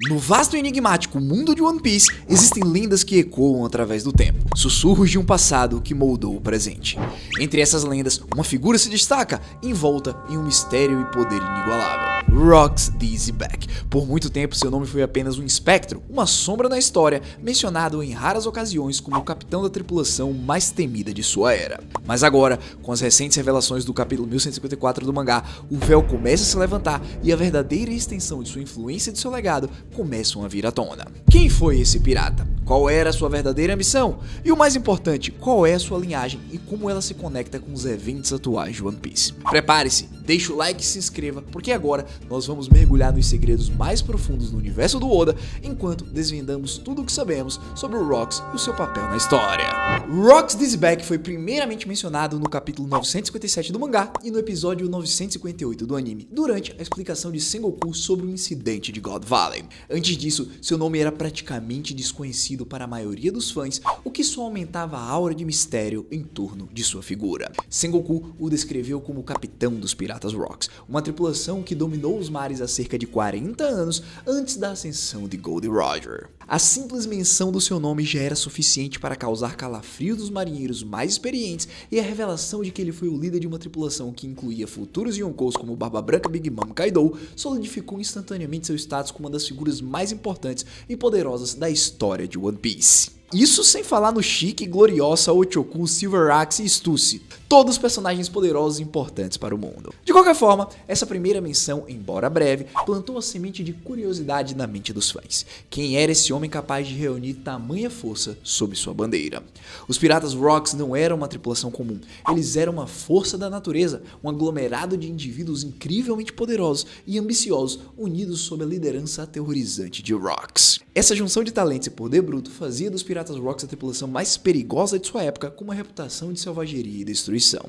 No vasto e enigmático mundo de One Piece, existem lendas que ecoam através do tempo, sussurros de um passado que moldou o presente. Entre essas lendas, uma figura se destaca, envolta em um mistério e poder inigualável. Rox Dizzyback. Por muito tempo, seu nome foi apenas um espectro, uma sombra na história, mencionado em raras ocasiões como o capitão da tripulação mais temida de sua era. Mas agora, com as recentes revelações do capítulo 1154 do mangá, o véu começa a se levantar e a verdadeira extensão de sua influência e de seu legado começam a vir à tona. Quem foi esse pirata? Qual era a sua verdadeira missão? E o mais importante, qual é a sua linhagem e como ela se conecta com os eventos atuais de One Piece? Prepare-se, deixe o like e se inscreva, porque agora nós vamos mergulhar nos segredos mais profundos do universo do Oda, enquanto desvendamos tudo o que sabemos sobre o Rox e o seu papel na história. Rox Dizzyback foi primeiramente mencionado no capítulo 957 do mangá e no episódio 958 do anime, durante a explicação de Sengoku sobre o incidente de God Valley. Antes disso, seu nome era praticamente desconhecido para a maioria dos fãs, o que só aumentava a aura de mistério em torno de sua figura. Sengoku o descreveu como o capitão dos Piratas Rox, uma tripulação que dominou os mares há cerca de 40 anos antes da ascensão de Gold Roger. A simples menção do seu nome já era suficiente para causar calafrio dos marinheiros mais experientes, e a revelação de que ele foi o líder de uma tripulação que incluía futuros Yonkous como Barba Branca, Big Mom e Kaido solidificou instantaneamente seu status como uma das figuras mais importantes e poderosas da história de One Piece. Isso sem falar no Chique, Gloriosa, Ochoku, Silver Axe e Stussy, todos personagens poderosos e importantes para o mundo. De qualquer forma, essa primeira menção, embora breve, plantou a semente de curiosidade na mente dos fãs. Quem era esse homem capaz de reunir tamanha força sob sua bandeira? Os Piratas Rox não eram uma tripulação comum, eles eram uma força da natureza, um aglomerado de indivíduos incrivelmente poderosos e ambiciosos unidos sob a liderança aterrorizante de Rox. Essa junção de talentos e poder bruto fazia dos Piratas Rox a tripulação mais perigosa de sua época, com uma reputação de selvageria e destruição.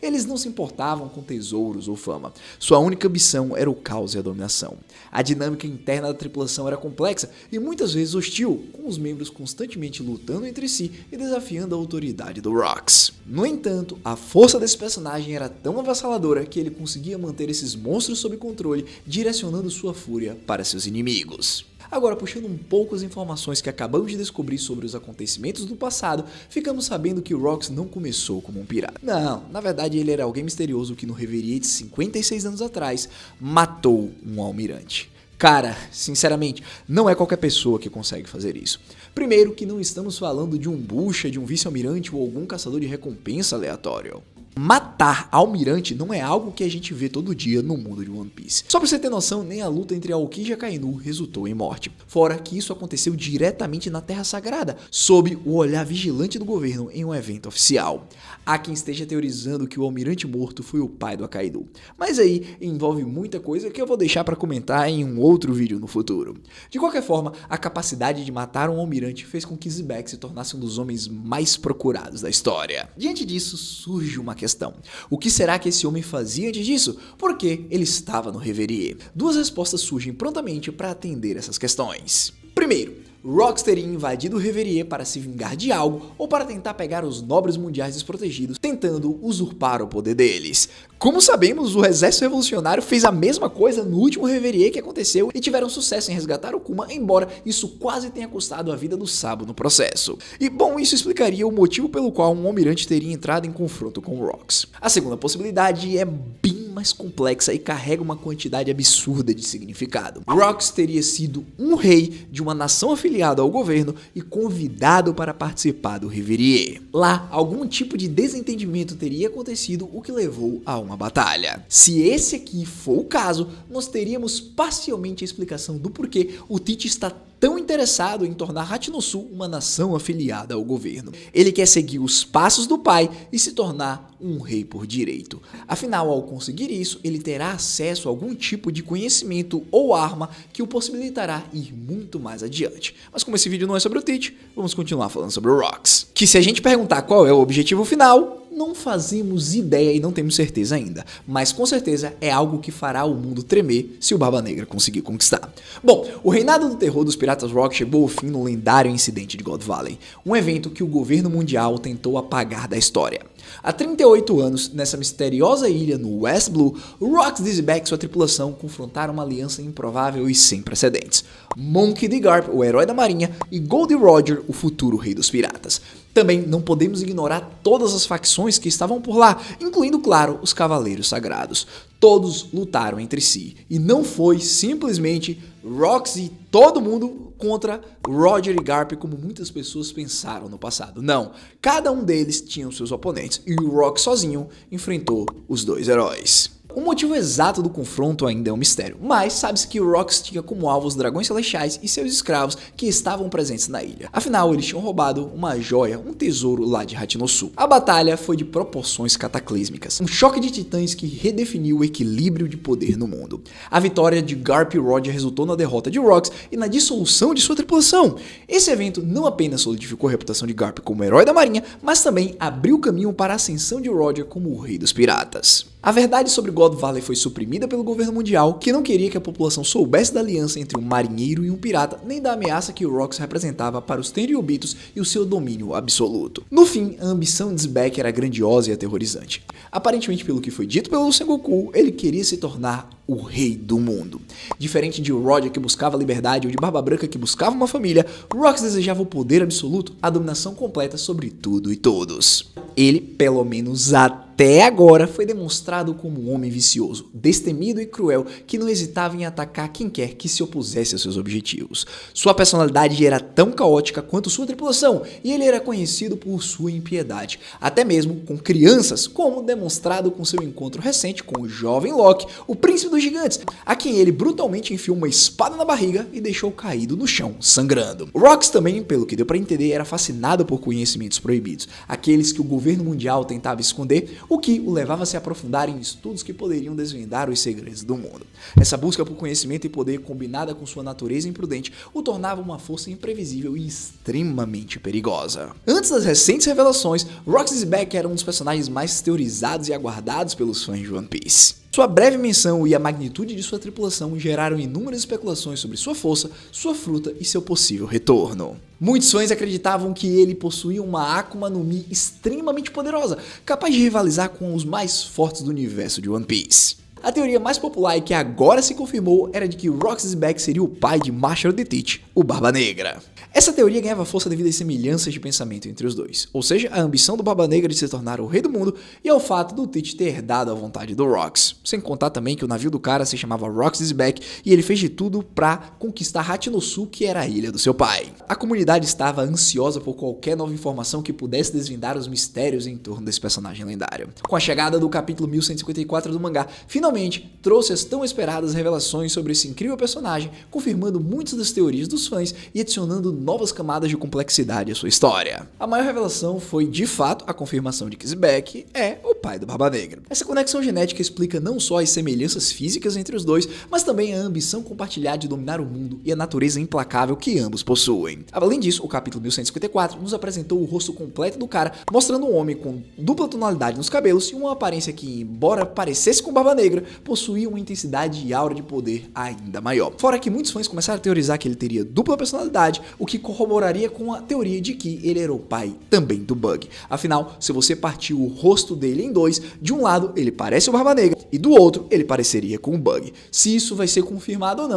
Eles não se importavam com tesouros ou fama, sua única ambição era o caos e a dominação. A dinâmica interna da tripulação era complexa e muitas vezes hostil, com os membros constantemente lutando entre si e desafiando a autoridade do Rox. No entanto, a força desse personagem era tão avassaladora que ele conseguia manter esses monstros sob controle, direcionando sua fúria para seus inimigos. Agora, puxando um pouco as informações que acabamos de descobrir sobre os acontecimentos do passado, ficamos sabendo que o Rox não começou como um pirata. Não, na verdade ele era alguém misterioso que no Reverie de 56 anos atrás matou um almirante. Cara, sinceramente, não é qualquer pessoa que consegue fazer isso. Primeiro que não estamos falando de um bucha, de um vice-almirante ou algum caçador de recompensa aleatório. Matar almirante não é algo que a gente vê todo dia no mundo de One Piece. Só pra você ter noção, nem a luta entre Aokiji e Akainu resultou em morte. Fora que isso aconteceu diretamente na Terra Sagrada, sob o olhar vigilante do governo em um evento oficial. Há quem esteja teorizando que o almirante morto foi o pai do Akainu. Mas aí envolve muita coisa que eu vou deixar pra comentar em um outro vídeo no futuro. De qualquer forma, a capacidade de matar um almirante fez com que Dizzyback se tornasse um dos homens mais procurados da história. Diante disso, surge uma questão. O que será que esse homem fazia antes disso? Por que ele estava no Reverie? Duas respostas surgem prontamente para atender essas questões. Primeiro, Rox teria invadido o Reverie para se vingar de algo ou para tentar pegar os nobres mundiais desprotegidos, tentando usurpar o poder deles. Como sabemos, o exército revolucionário fez a mesma coisa no último Reverie que aconteceu e tiveram sucesso em resgatar o Kuma, embora isso quase tenha custado a vida do Sabo no processo. E bom, isso explicaria o motivo pelo qual um almirante teria entrado em confronto com o Rox. A segunda possibilidade é bem mais complexa e carrega uma quantidade absurda de significado. Rox teria sido um rei de uma nação afiliada ao governo e convidado para participar do Reverie. Lá, algum tipo de desentendimento teria acontecido, o que levou a uma batalha. Se esse aqui for o caso, nós teríamos parcialmente a explicação do porquê o Tite está tão interessado em tornar Hachinosu uma nação afiliada ao governo. Ele quer seguir os passos do pai e se tornar um rei por direito. Afinal, ao conseguir isso, ele terá acesso a algum tipo de conhecimento ou arma que o possibilitará ir muito mais adiante. Mas como esse vídeo não é sobre o Tite, vamos continuar falando sobre o Rox. Que se a gente perguntar qual é o objetivo final, não fazemos ideia e não temos certeza ainda, mas com certeza é algo que fará o mundo tremer se o Barba Negra conseguir conquistar. Bom, o reinado do terror dos Piratas Rock chegou ao fim no lendário incidente de God Valley, um evento que o governo mundial tentou apagar da história. Há 38 anos, nessa misteriosa ilha no West Blue, Rox Dizzyback e sua tripulação confrontaram uma aliança improvável e sem precedentes. Monkey D. Garp, o herói da marinha, e Goldie Roger, o futuro rei dos piratas. Também não podemos ignorar todas as facções que estavam por lá, incluindo, claro, os Cavaleiros Sagrados. Todos lutaram entre si, e não foi simplesmente Rox e todo mundo contra Roger e Garp como muitas pessoas pensaram no passado. Não, cada um deles tinha os seus oponentes, e o Rox sozinho enfrentou os dois heróis. O motivo exato do confronto ainda é um mistério, mas sabe-se que o Rox tinha como alvo os dragões celestiais e seus escravos que estavam presentes na ilha. Afinal, eles tinham roubado uma joia, um tesouro lá de Hatinosu. A batalha foi de proporções cataclísmicas, um choque de titãs que redefiniu o equilíbrio de poder no mundo. A vitória de Garp e Roger resultou na derrota de Rox e na dissolução de sua tripulação. Esse evento não apenas solidificou a reputação de Garp como herói da marinha, mas também abriu caminho para a ascensão de Roger como o rei dos piratas. A verdade sobre God Valley foi suprimida pelo governo mundial, que não queria que a população soubesse da aliança entre um marinheiro e um pirata, nem da ameaça que o Rox representava para os Tenryubitos e o seu domínio absoluto. No fim, a ambição de Dizzyback era grandiosa e aterrorizante. Aparentemente, pelo que foi dito pelo Sengoku, ele queria se tornar o rei do mundo. Diferente de Roger, que buscava a liberdade, ou de Barba Branca, que buscava uma família, Rox desejava o poder absoluto, a dominação completa sobre tudo e todos. Ele, pelo menos até agora, foi demonstrado como um homem vicioso, destemido e cruel, que não hesitava em atacar quem quer que se opusesse a seus objetivos. Sua personalidade era tão caótica quanto sua tripulação, e ele era conhecido por sua impiedade, até mesmo com crianças, como demonstrado com seu encontro recente com o jovem Loki, o príncipe dos gigantes, a quem ele brutalmente enfiou uma espada na barriga e deixou caído no chão, sangrando. Rox também, pelo que deu para entender, era fascinado por conhecimentos proibidos, aqueles que o governo mundial tentava esconder, o que o levava a se aprofundar em estudos que poderiam desvendar os segredos do mundo. Essa busca por conhecimento e poder, combinada com sua natureza imprudente, o tornava uma força imprevisível e extremamente perigosa. Antes das recentes revelações, Rox Dizzyback era um dos personagens mais teorizados e aguardados pelos fãs de One Piece. Sua breve menção e a magnitude de sua tripulação geraram inúmeras especulações sobre sua força, sua fruta e seu possível retorno. Muitos fãs acreditavam que ele possuía uma Akuma no Mi extremamente poderosa, capaz de rivalizar com os mais fortes do universo de One Piece. A teoria mais popular e que agora se confirmou era de que Rox Dizzyback seria o pai de Marshall de Teach, o Barba Negra. Essa teoria ganhava força devido às semelhanças de pensamento entre os dois, ou seja, a ambição do Barba Negra de se tornar o rei do mundo e ao fato do Teach ter herdado a vontade do Rox. Sem contar também que o navio do cara se chamava Rox Dizzyback e ele fez de tudo para conquistar Hatinosu, que era a ilha do seu pai. A comunidade estava ansiosa por qualquer nova informação que pudesse desvendar os mistérios em torno desse personagem lendário. Com a chegada do capítulo 1154 do mangá, finalmente trouxe as tão esperadas revelações sobre esse incrível personagem, confirmando muitas das teorias dos fãs e adicionando novas camadas de complexidade à sua história. A maior revelação foi, de fato, a confirmação de que Dizzyback é o pai do Barba Negra. Essa conexão genética explica não só as semelhanças físicas entre os dois, mas também a ambição compartilhada de dominar o mundo e a natureza implacável que ambos possuem. Além disso, o capítulo 1154 nos apresentou o rosto completo do cara, mostrando um homem com dupla tonalidade nos cabelos e uma aparência que, embora parecesse com Barba Negra, possuía uma intensidade e aura de poder ainda maior. Fora que muitos fãs começaram a teorizar que ele teria dupla personalidade, o que corroboraria com a teoria de que ele era o pai também do Bug. Afinal, se você partir o rosto dele em dois, de um lado ele parece o Barba Negra e do outro ele pareceria com o Bug. Se isso vai ser confirmado ou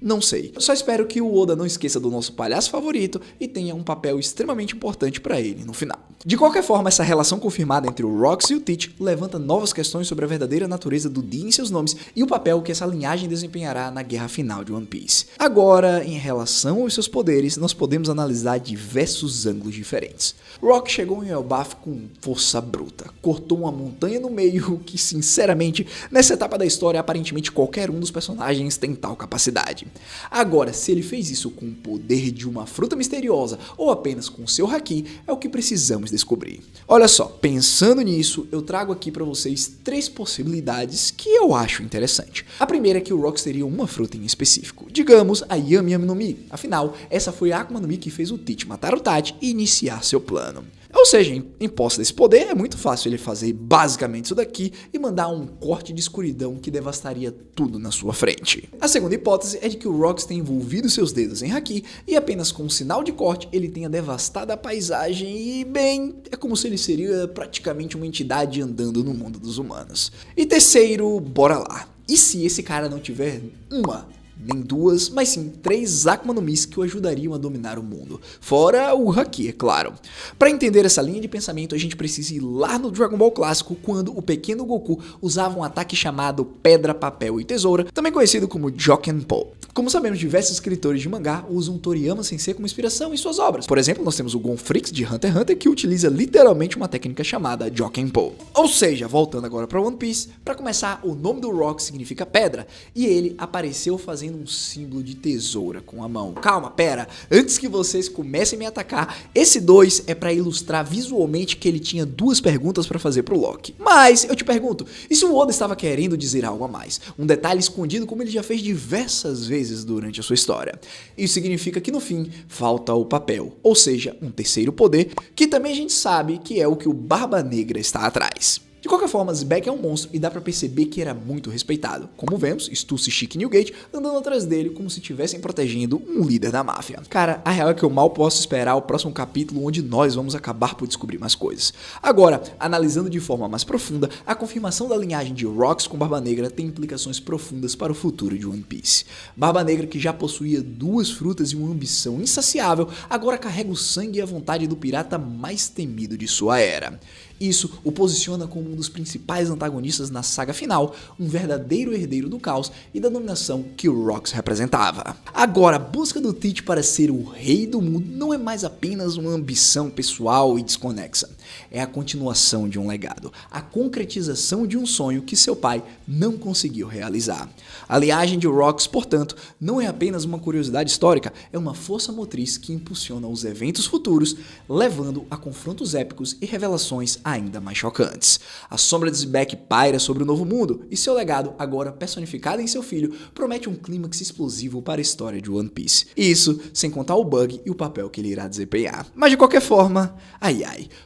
não sei. Eu só espero que o Oda não esqueça do nosso palhaço favorito e tenha um papel extremamente importante para ele no final. De qualquer forma, essa relação confirmada entre o Rox e o Teach levanta novas questões sobre a verdadeira natureza do Dio em seus nomes e o papel que essa linhagem desempenhará na guerra final de One Piece. Agora, em relação aos seus poderes, nós podemos analisar diversos ângulos diferentes. Rock chegou em Elbaf com força bruta, cortou uma montanha no meio que, sinceramente, nessa etapa da história, aparentemente qualquer um dos personagens tem tal capacidade. Agora, se ele fez isso com o poder de uma fruta misteriosa ou apenas com seu haki, é o que precisamos descobrir. Olha só, pensando nisso, eu trago aqui para vocês 3 possibilidades que eu acho interessante. A primeira é que o Rox teria uma fruta em específico, digamos a Yami Yami no Mi. Afinal, essa foi a Akuma no Mi que fez o Teach matar o Tadge e iniciar seu plano. Ou seja, em posse desse poder, é muito fácil ele fazer basicamente isso daqui e mandar um corte de escuridão que devastaria tudo na sua frente. A segunda hipótese é de que o Rox tenha envolvido seus dedos em haki e apenas com um sinal de corte ele tenha devastado a paisagem e, bem, é como se ele seria praticamente uma entidade andando no mundo dos humanos. E terceiro, bora lá. E se esse cara não tiver uma, nem 2, mas sim 3 Akuma no Mis que o ajudariam a dominar o mundo. Fora o haki, é claro. Para entender essa linha de pensamento, a gente precisa ir lá no Dragon Ball clássico, quando o pequeno Goku usava um ataque chamado Pedra, Papel e Tesoura, também conhecido como Jokenpo. Como sabemos, diversos escritores de mangá usam Toriyama Sensei como inspiração em suas obras. Por exemplo, nós temos o Gon Freaks de Hunter x Hunter, que utiliza literalmente uma técnica chamada Jokenpo. Ou seja, voltando agora para One Piece, para começar, o nome do Rock significa pedra, e ele apareceu fazendo um símbolo de tesoura com a mão. Calma, pera, antes que vocês comecem a me atacar, esse 2 é para ilustrar visualmente que ele tinha 2 perguntas para fazer pro Loki. Mas eu te pergunto, e se o Oda estava querendo dizer algo a mais? Um detalhe escondido como ele já fez diversas vezes durante a sua história. Isso significa que no fim falta o papel, ou seja, um terceiro poder, que também a gente sabe que é o que o Barba Negra está atrás. De qualquer forma, Zebek é um monstro e dá pra perceber que era muito respeitado. Como vemos, Stussy, Chique e Newgate andando atrás dele como se estivessem protegendo um líder da máfia. Cara, a real é que eu mal posso esperar o próximo capítulo onde nós vamos acabar por descobrir mais coisas. Agora, analisando de forma mais profunda, a confirmação da linhagem de Rox com Barba Negra tem implicações profundas para o futuro de One Piece. Barba Negra, que já possuía 2 frutas e uma ambição insaciável, agora carrega o sangue e a vontade do pirata mais temido de sua era. Isso o posiciona como um dos principais antagonistas na saga final, um verdadeiro herdeiro do caos e da dominação que o Rox representava. Agora, a busca do Teach para ser o rei do mundo não é mais apenas uma ambição pessoal e desconexa. É a continuação de um legado, a concretização de um sonho que seu pai não conseguiu realizar. A linhagem de Rox, portanto, não é apenas uma curiosidade histórica, é uma força motriz que impulsiona os eventos futuros, levando a confrontos épicos e revelações ainda mais chocantes. A sombra de Zebek paira sobre o novo mundo, e seu legado, agora personificado em seu filho, promete um clímax explosivo para a história de One Piece. Isso sem contar o Bug e o papel que ele irá desempenhar. Mas de qualquer forma,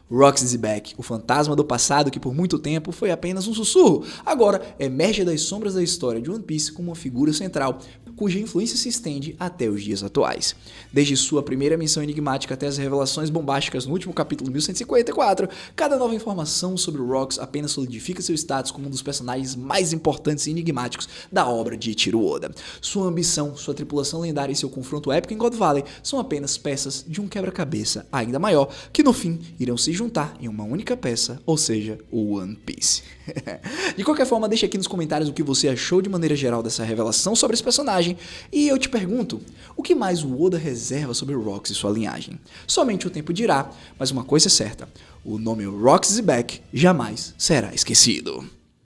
Rox Zebek, o fantasma do passado que por muito tempo foi apenas um sussurro, agora emerge das sombras da história de One Piece como uma figura central, cuja influência se estende até os dias atuais. Desde sua primeira missão enigmática até as revelações bombásticas no último capítulo 1154, cada nova informação sobre o Rox apenas solidifica seu status como um dos personagens mais importantes e enigmáticos da obra de Eiichiro Oda. Sua ambição, sua tripulação lendária e seu confronto épico em God Valley são apenas peças de um quebra-cabeça ainda maior, que no fim irão se juntar em uma única peça, ou seja, o One Piece. De qualquer forma, deixa aqui nos comentários o que você achou de maneira geral dessa revelação sobre esse personagem, e eu te pergunto, o que mais o Oda reserva sobre o Rox e sua linhagem? Somente o tempo dirá, mas uma coisa é certa, o nome Rox Zebek jamais será esquecido.